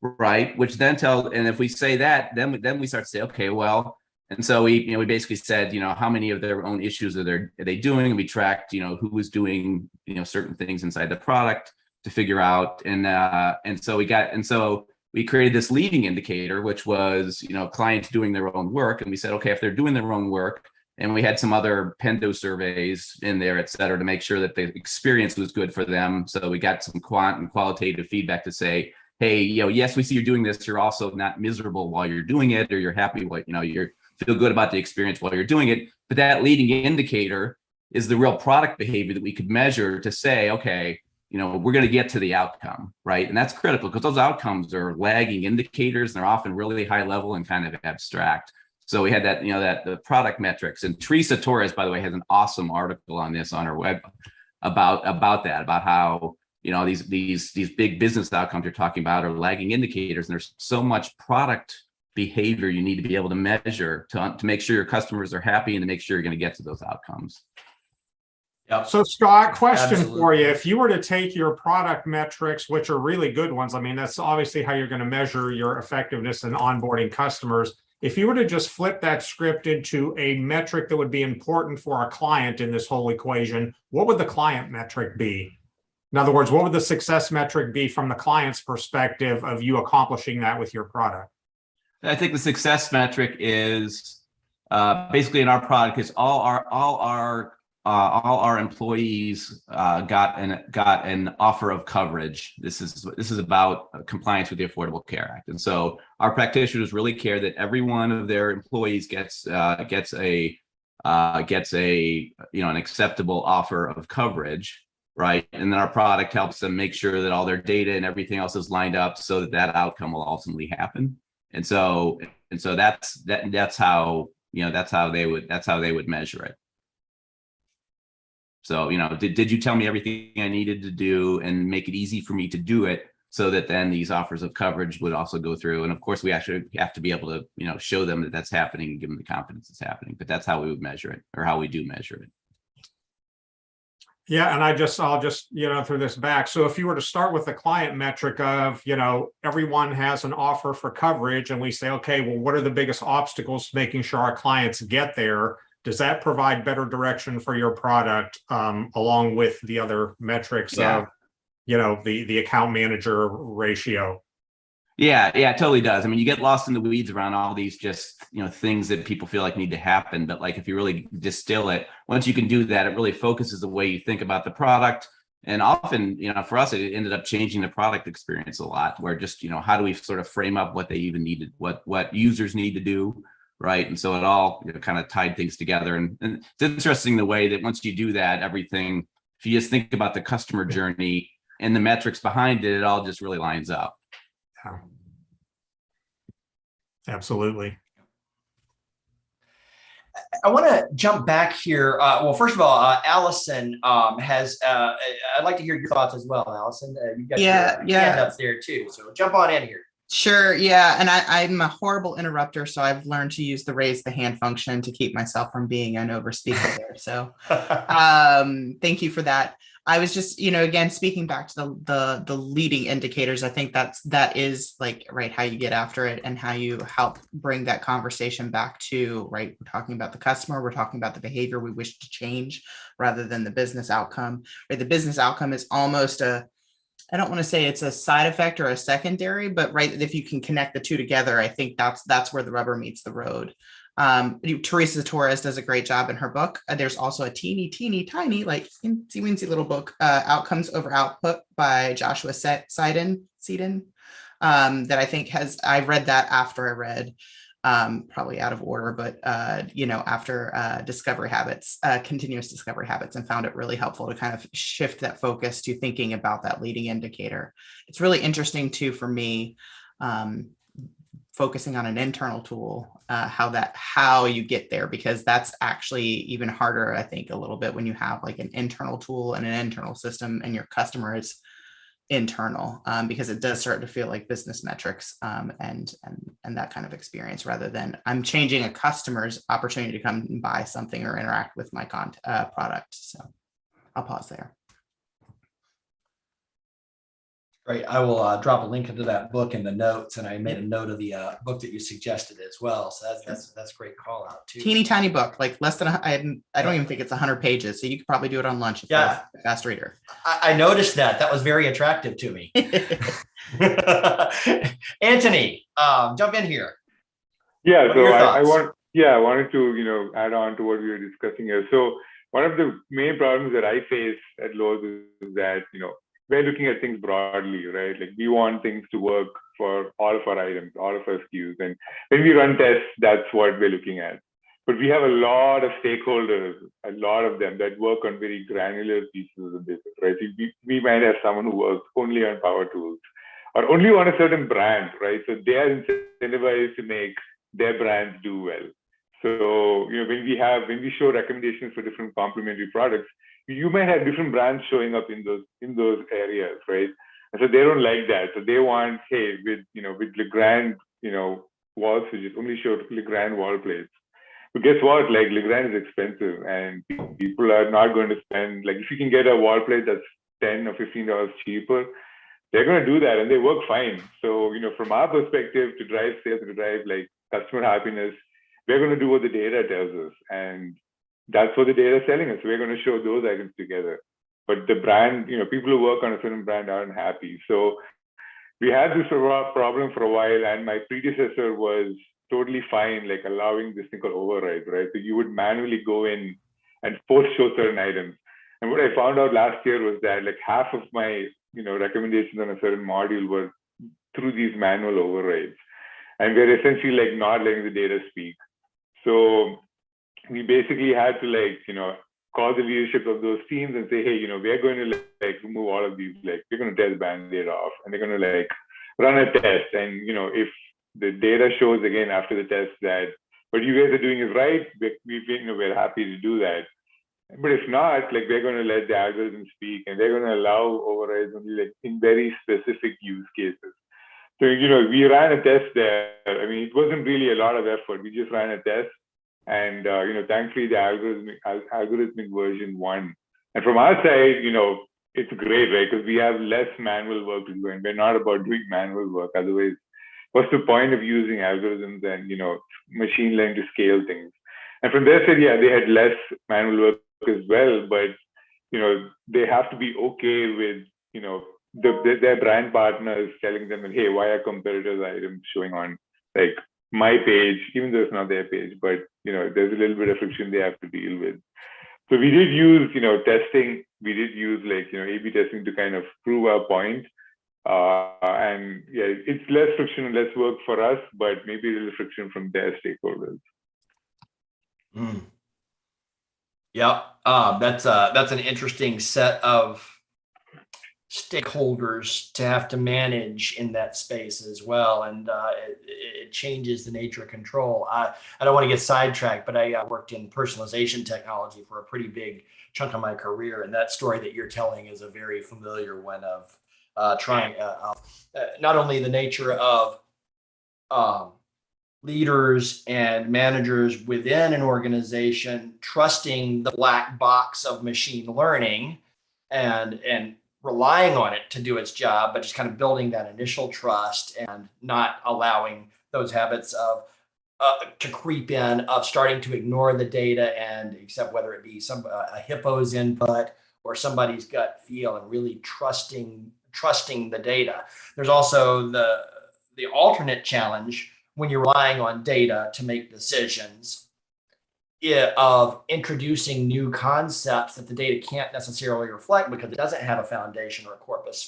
right? Which then and if we say that, then we start to say, okay, well, And so we basically said, how many of their own issues are they doing? And we tracked, who was doing, certain things inside the product to figure out. And so we created this leading indicator, which was, clients doing their own work. And we said, okay, if they're doing their own work, and we had some other Pendo surveys in there, et cetera, to make sure that the experience was good for them. So we got some quant and qualitative feedback to say, hey, yes, we see you're doing this. You're also not miserable while you're doing it, or you're happy, you're feel good about the experience while you're doing it. But that leading indicator is the real product behavior that we could measure to say, okay, we're going to get to the outcome, right? And that's critical because those outcomes are lagging indicators, and they're often really high level and kind of abstract. So we had that, that the product metrics, and Teresa Torres, by the way, has an awesome article on this on her web about how, these big business outcomes you're talking about are lagging indicators. And there's so much product behavior you need to be able to measure to make sure your customers are happy and to make sure you're going to get to those outcomes. Yep. So Scott, question Absolutely. for you. If you were to take your product metrics, which are really good ones, I mean, that's obviously how you're going to measure your effectiveness in onboarding customers. If you were to just flip that script into a metric that would be important for a client in this whole equation, what would the client metric be? In other words, what would the success metric be from the client's perspective of you accomplishing that with your product? I think the success metric is basically in our product is all our employees got an offer of coverage. This is about compliance with the Affordable Care Act, and so our practitioners really care that every one of their employees gets an acceptable offer of coverage, right? And then our product helps them make sure that all their data and everything else is lined up so that outcome will ultimately happen. And so that's how they would measure it. So, did you tell me everything I needed to do and make it easy for me to do it so that then these offers of coverage would also go through? And of course, we actually have to be able to, show them that that's happening and give them the confidence it's happening. But that's how we would measure it, or how we do measure it. Yeah, and I'll just throw this back. So if you were to start with the client metric of, everyone has an offer for coverage, and we say, okay, well, what are the biggest obstacles to making sure our clients get there? Does that provide better direction for your product along with the other metrics of, the account manager ratio? Yeah, it totally does. I mean, you get lost in the weeds around all these just, things that people feel like need to happen. But like, if you really distill it, once you can do that, it really focuses the way you think about the product. And often, for us, it ended up changing the product experience a lot, where just, how do we sort of frame up what they even needed, what users need to do, right? And so it all kind of tied things together. And it's interesting the way that once you do that, everything, if you just think about the customer journey and the metrics behind it, it all just really lines up. Yeah. Absolutely. I want to jump back here. Well, first of all, Allison has. I'd like to hear your thoughts as well, Allison. You've got your hand up there too, so jump on in here. Sure. Yeah. And I'm a horrible interrupter, so I've learned to use the raise the hand function to keep myself from being an overspeaker there. So thank you for that. I was just, again, speaking back to the leading indicators. I think that is like, right, how you get after it and how you help bring that conversation back to, right, we're talking about the customer, we're talking about the behavior we wish to change rather than the business outcome. Right? The business outcome is almost I don't want to say it's a side effect or a secondary, but right, if you can connect the two together, I think that's where the rubber meets the road. Teresa Torres does a great job in her book. There's also a teeny tiny, like teensy little book, Outcomes Over Output by Joshua Seiden, that I think I read that after I read, probably out of order, but after Discovery Habits, Continuous Discovery Habits, and found it really helpful to kind of shift that focus to thinking about that leading indicator. It's really interesting too, for me, focusing on an internal tool, how you get there, because that's actually even harder, I think, a little bit when you have like an internal tool and an internal system and your customer is internal, because it does start to feel like business metrics and that kind of experience, rather than I'm changing a customer's opportunity to come and buy something or interact with my product. So I'll pause there. Great. I will drop a link into that book in the notes, and I made a note of the book that you suggested as well. So that's a great call out too. Teeny tiny book, like less than I don't even think it's 100 pages, so you could probably do it on lunch if you're a fast reader. I noticed that. That was very attractive to me. Antony, jump in here. Yeah, What are your thoughts? I wanted to, add on to what we were discussing here. So one of the main problems that I face at Lowe's is that, we're looking at things broadly, right? Like we want things to work for all of our items, all of our SKUs. And when we run tests, that's what we're looking at. But we have a lot of stakeholders, a lot of them that work on very granular pieces of the business, right? So we might have someone who works only on power tools or only on a certain brand, right? So they are incentivized to make their brands do well. So, when we show recommendations for different complementary products, you might have different brands showing up in those areas, right? And so they don't like that. So they want, hey, with Legrand, wall switches, only show Legrand wall plates. But guess what? Like Legrand is expensive, and people are not going to spend, like if you can get a wall plate that's $10 or $15 cheaper, they're going to do that, and they work fine. So, from our perspective, to drive sales, to drive like customer happiness, we're going to do what the data tells us, and that's what the data is telling us. We're going to show those items together. But the brand, people who work on a certain brand aren't happy. So we had this problem for a while, and my predecessor was totally fine, like allowing this thing called override, right? So you would manually go in and force show certain items. And what I found out last year was that like half of my, recommendations on a certain module were through these manual overrides. And we're essentially like not letting the data speak. So we basically had to call the leadership of those teams and say, hey, we're going to remove all of these, we're going to tear the Band-Aid off, and they're going to run a test. And, if the data shows again after the test that what you guys are doing is right, we're happy to do that. But if not, we're going to let the algorithm speak, and they're going to allow overrides only in very specific use cases. So, we ran a test there. I mean, it wasn't really a lot of effort. We just ran a test. And, thankfully, the algorithmic version won. And from our side, it's great, right? Because we have less manual work to do, and we're not about doing manual work. Otherwise, what's the point of using algorithms and, machine learning to scale things? And from their side, yeah, they had less manual work as well, but, they have to be okay with, their brand partners telling them, hey, why are competitors' items showing on my page, even though it's not their page, but there's a little bit of friction they have to deal with. So we did use testing. We did use A/B testing to kind of prove our point. And yeah, it's less friction and less work for us, but maybe a little friction from their stakeholders. Yeah, that's an interesting set of stakeholders to have to manage in that space as well, and it changes the nature of control. I don't want to get sidetracked, but I worked in personalization technology for a pretty big chunk of my career, and that story that you're telling is a very familiar one of trying not only the nature of leaders and managers within an organization trusting the black box of machine learning and relying on it to do its job, but just kind of building that initial trust and not allowing those habits of to creep in, of starting to ignore the data and accept whether it be a hippo's input or somebody's gut feel, and really trusting the data. There's also the alternate challenge when you're relying on data to make decisions, of introducing new concepts that the data can't necessarily reflect because it doesn't have a foundation or a corpus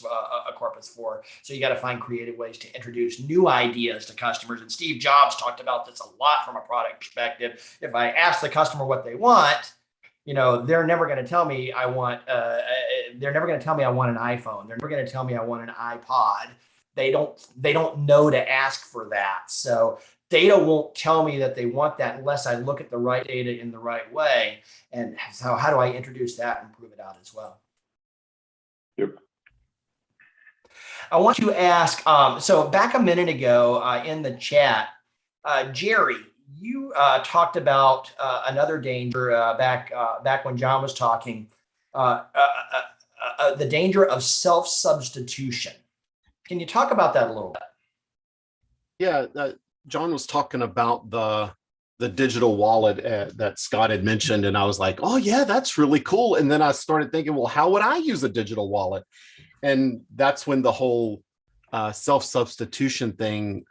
for. So you got to find creative ways to introduce new ideas to customers. And Steve Jobs talked about this a lot from a product perspective. If I ask the customer what they want, they're never going to tell me I want. They're never going to tell me I want an iPhone. They're never going to tell me I want an iPod. They don't know to ask for that. So data won't tell me that they want that unless I look at the right data in the right way. And so how do I introduce that and prove it out as well? Yep. I want to ask, so back a minute ago in the chat, Jerry, you talked about another danger back when John was talking, the danger of self-substitution. Can you talk about that a little bit? Yeah, John was talking about the digital wallet that Scott had mentioned, and I was like, oh yeah, that's really cool. And then I started thinking, well, how would I use a digital wallet? And that's when the whole self-substitution thing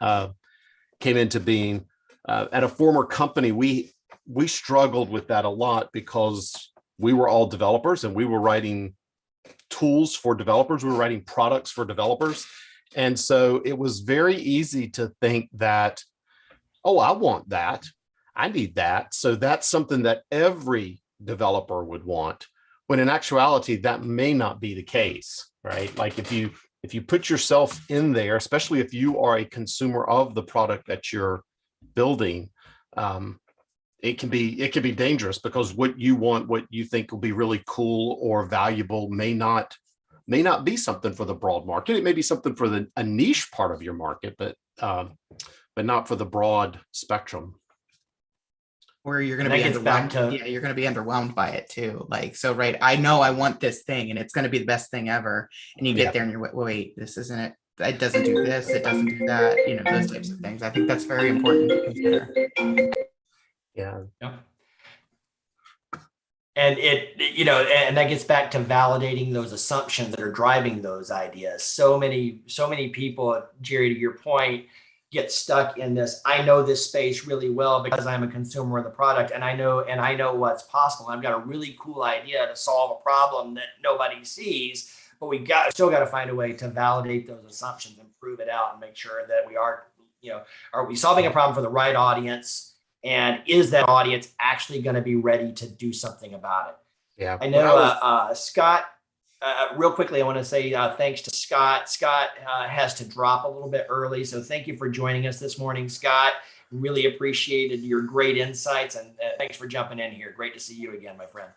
came into being. At a former company, we struggled with that a lot because we were all developers and we were writing tools for developers. We were writing products for developers. And so it was very easy to think that, oh, I want that. I need that. So that's something that every developer would want, when in actuality, that may not be the case, right? Like if you put yourself in there, especially if you are a consumer of the product that you're building, it can be dangerous, because what you want, what you think will be really cool or valuable may not be something for the broad market. It may be something for a niche part of your market, but not for the broad spectrum. Or you're going to be And that gets back underwhelmed. Yeah, you're going to be underwhelmed by it too. Like, so, right, I know I want this thing and it's going to be the best thing ever. And you get there and you're, wait, this isn't it. It doesn't do this. It doesn't do that. You know, those types of things. I think that's very important to consider. Yeah. And and that gets back to validating those assumptions that are driving those ideas. So many people, Jerry, to your point, get stuck in this. I know this space really well because I'm a consumer of the product, and I know what's possible. I've got a really cool idea to solve a problem that nobody sees, but still got to find a way to validate those assumptions and prove it out and make sure that we are we solving a problem for the right audience, and is that audience actually going to be ready to do something about it? Yeah. I know Scott. Real quickly, I want to say thanks to Scott. Scott has to drop a little bit early, so thank you for joining us this morning, Scott. Really appreciated your great insights, and thanks for jumping in here. Great to see you again, my friend.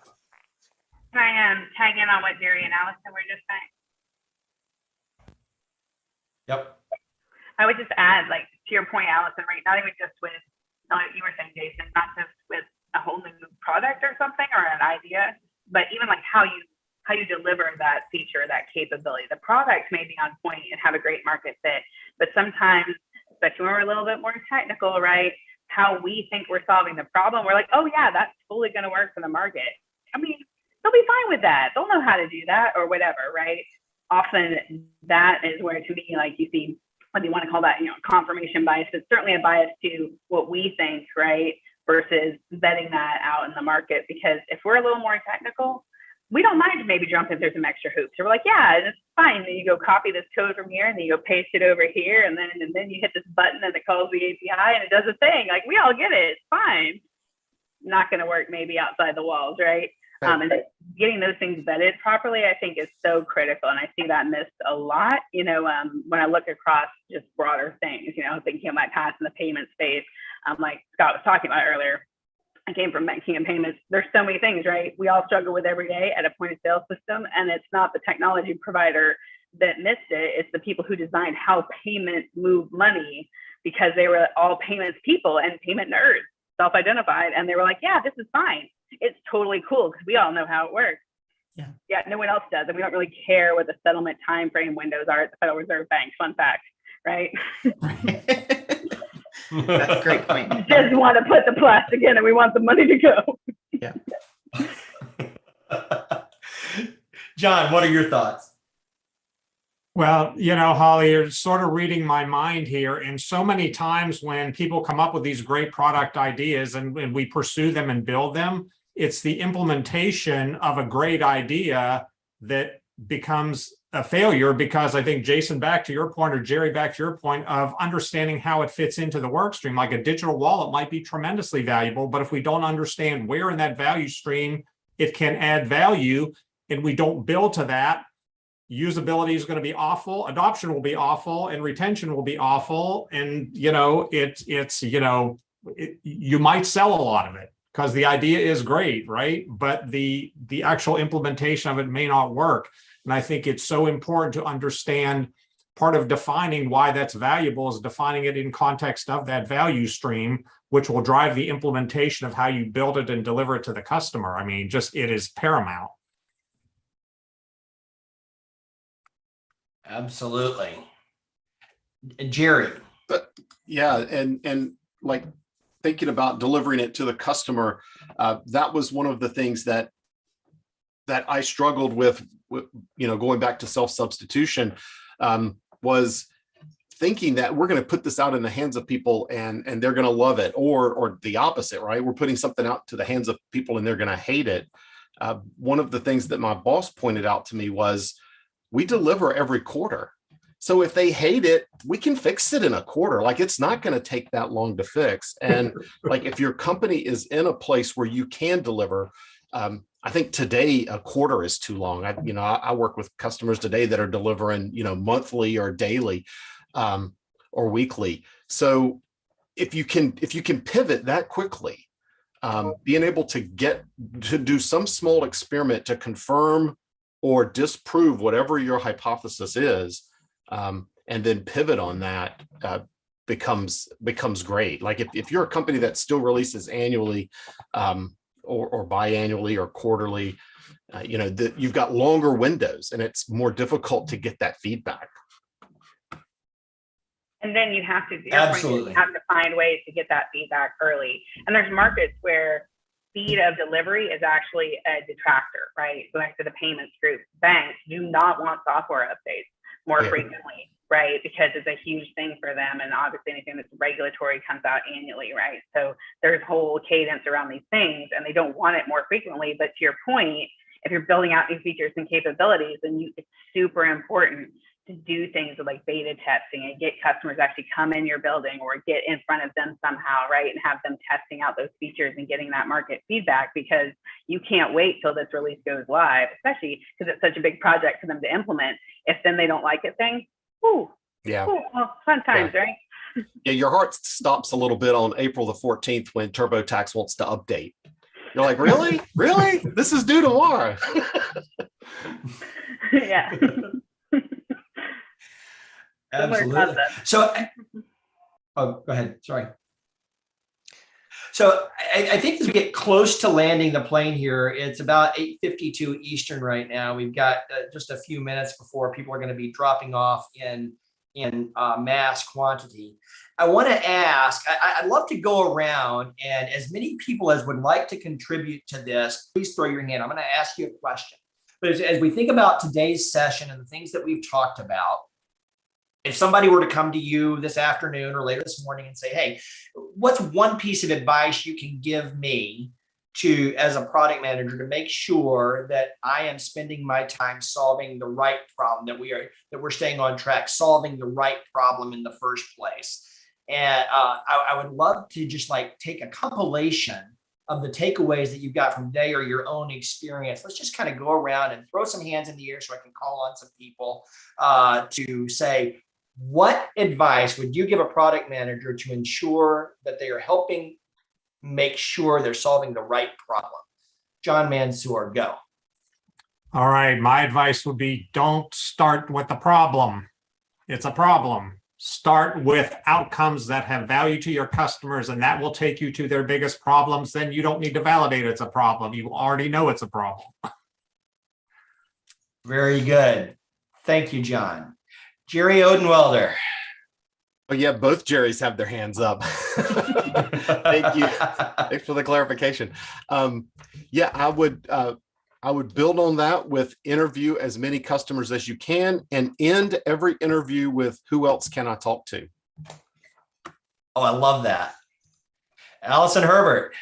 Can I tag in on what Jerry and Allison were just saying? Yep. I would just add, like, to your point, Allison, right? Not even just with, you were saying, Jason, not just with a whole new product or something or an idea, but even like how you deliver that feature, that capability. The product may be on point and have a great market fit, but sometimes, especially when we're a little bit more technical, right? How we think we're solving the problem, we're like, oh yeah, that's fully going to work for the market. I mean, they'll be fine with that. They'll know how to do that or whatever, right? Often that is where, to me, like, you see, whether you want to call that, confirmation bias, it's certainly a bias to what we think, right? Versus vetting that out in the market. Because if we're a little more technical, we don't mind maybe jumping through some extra hoops. So we're like, yeah, it's fine. Then you go copy this code from here, and then you go paste it over here, and then you hit this button and it calls the API and it does a thing. Like, we all get it. It's fine. Not going to work maybe outside the walls, right? And getting those things vetted properly, I think, is so critical. And I see that missed a lot, when I look across just broader things, thinking of my past in the payment space. Like Scott was talking about earlier, I came from banking and payments. There's so many things, right? We all struggle with every day at a point of sale system. And it's not the technology provider that missed it. It's the people who designed how payments move money, because they were all payments people and payment nerds, self-identified. And they were like, yeah, this is fine. It's totally cool because we all know how it works. Yeah, no one else does. And we don't really care what the settlement time frame windows are at the Federal Reserve Bank. Fun fact, right? That's a great point. We just want to put the plastic in and we want the money to go. Yeah. John, what are your thoughts? Well, Holly, you're sort of reading my mind here. And so many times when people come up with these great product ideas and we pursue them and build them, it's the implementation of a great idea that becomes a failure, because I think, Jason, back to your point, or Jerry, back to your point of understanding how it fits into the work stream. Like, a digital wallet might be tremendously valuable, but if we don't understand where in that value stream it can add value and we don't build to that, usability is going to be awful, adoption will be awful, and retention will be awful. And, you might sell a lot of it because the idea is great, right? But the actual implementation of it may not work. And I think it's so important to understand, part of defining why that's valuable is defining it in context of that value stream, which will drive the implementation of how you build it and deliver it to the customer. I mean, it is paramount. Absolutely. Jerry. Yeah, and like thinking about delivering it to the customer, that was one of the things that I struggled with, going back to self-substitution, was thinking that we're going to put this out in the hands of people and they're going to love it, or the opposite, right? We're putting something out to the hands of people and they're going to hate it. One of the things that my boss pointed out to me was, we deliver every quarter. So if they hate it, we can fix it in a quarter. Like, it's not going to take that long to fix. And like, if your company is in a place where you can deliver, I think today a quarter is too long. I work with customers today that are delivering, monthly or daily, or weekly. So if you can pivot that quickly, being able to do some small experiment to confirm or disprove whatever your hypothesis is, and then pivot on that, becomes great. Like, if you're a company that still releases annually, or biannually or quarterly, you've got longer windows and it's more difficult to get that feedback. And then you have to, Absolutely, you have to find ways to get that feedback early. And there's markets where speed of delivery is actually a detractor, right? So back to the payments group, banks do not want software updates more frequently, right? Because it's a huge thing for them. And obviously anything that's regulatory comes out annually, right? So there's whole cadence around these things and they don't want it more frequently. But to your point, if you're building out new features and capabilities, then it's super important to do things like beta testing and get customers actually come in your building or get in front of them somehow, right? And have them testing out those features and getting that market feedback, because you can't wait till this release goes live, especially because it's such a big project for them to implement. If then they don't like it, thing, well, fun times, right? Yeah, your heart stops a little bit on April the 14th when TurboTax wants to update. You're like, really? Really? This is due tomorrow. Yeah. Absolutely. So, go ahead. Sorry. So I think as we get close to landing the plane here, it's about 8:52 Eastern right now. We've got just a few minutes before people are going to be dropping off in mass quantity. I want to ask, I'd love to go around, and as many people as would like to contribute to this, please throw your hand. I'm going to ask you a question. But as we think about today's session and the things that we've talked about, if somebody were to come to you this afternoon or later this morning and say, hey, what's one piece of advice you can give me as a product manager to make sure that I am spending my time solving the right problem, that we're staying on track, solving the right problem in the first place? And I would love to just take a compilation of the takeaways that you've got from today or your own experience. Let's just kind of go around and throw some hands in the air so I can call on some people to say, what advice would you give a product manager to ensure that they are helping make sure they're solving the right problem? John Mansour, go. All right. My advice would be, don't start with the problem. It's a problem. Start with outcomes that have value to your customers, and that will take you to their biggest problems. Then you don't need to validate it's a problem. You already know it's a problem. Very good. Thank you, John. Jerry Odenwelder. Oh yeah, both Jerrys have their hands up. Thank you. Thanks for the clarification. Yeah, I would build on that with interview as many customers as you can and end every interview with, who else can I talk to? Oh, I love that. Allison, Herbert.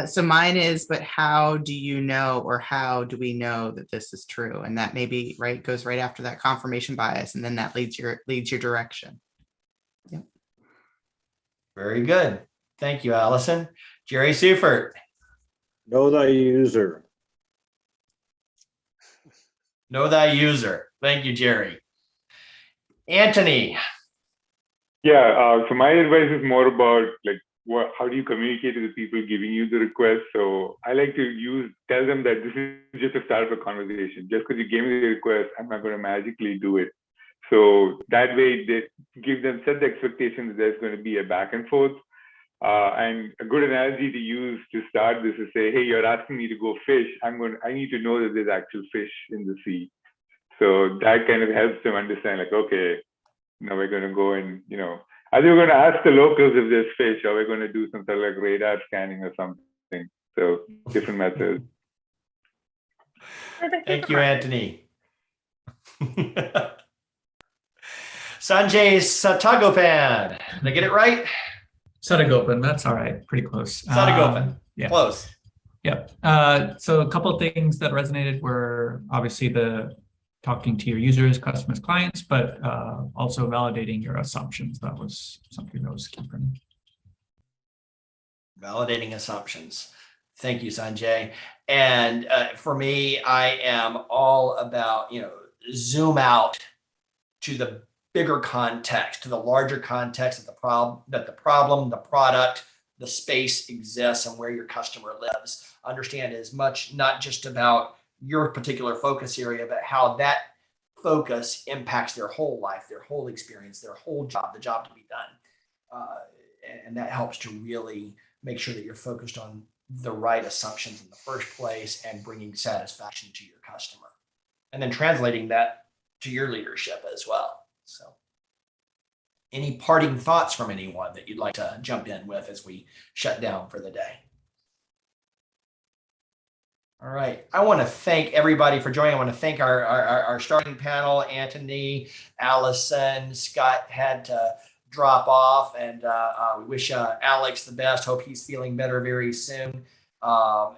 So mine is, but how do you know, or how do we know that this is true? And that maybe goes right after that confirmation bias, and then that leads your direction. Yep. Very good. Thank you, Allison. Jerry Seifert. Know thy user. Know thy user. Thank you, Jerry. Antony. Yeah. So my advice is more about how do you communicate to the people giving you the request? So I like to tell them that this is just a start of a conversation. Just because you gave me the request, I'm not going to magically do it. So that way they set the expectation that there's going to be a back and forth. And a good analogy to use to start this is say, hey, you're asking me to go fish. I need to know that there's actual fish in the sea. So that kind of helps them understand okay, Now we're going to go and, either we're going to ask the locals if there's fish, or we're going to do some sort of like radar scanning or something. So different methods. Thank you, Antony. Sanjay Satagopan. Did I get it right? Satagopan, that's all right. Pretty close. Satagopan. Yeah. Close. Yep. So a couple of things that resonated were obviously the talking to your users, customers, clients, but also validating your assumptions. That was something that was key for me. Validating assumptions. Thank you, Sanjay. And for me, I am all about, zoom out to the bigger context, to the larger context of the problem, the product, the space exists and where your customer lives. Understand as much, not just about your particular focus area, but how that focus impacts their whole life, their whole experience, their whole job, the job to be done. And that helps to really make sure that you're focused on the right assumptions in the first place and bringing satisfaction to your customer. And then translating that to your leadership as well. So any parting thoughts from anyone that you'd like to jump in with as we shut down for the day? All right. I want to thank everybody for joining. I want to thank our starting panel, Antony, Allison. Scott had to drop off, and we wish Alex the best. Hope he's feeling better very soon. But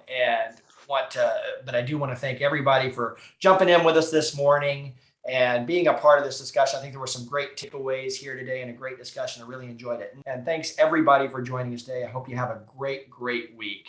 I do want to thank everybody for jumping in with us this morning and being a part of this discussion. I think there were some great takeaways here today and a great discussion. I really enjoyed it. And thanks everybody for joining us today. I hope you have a great, great week.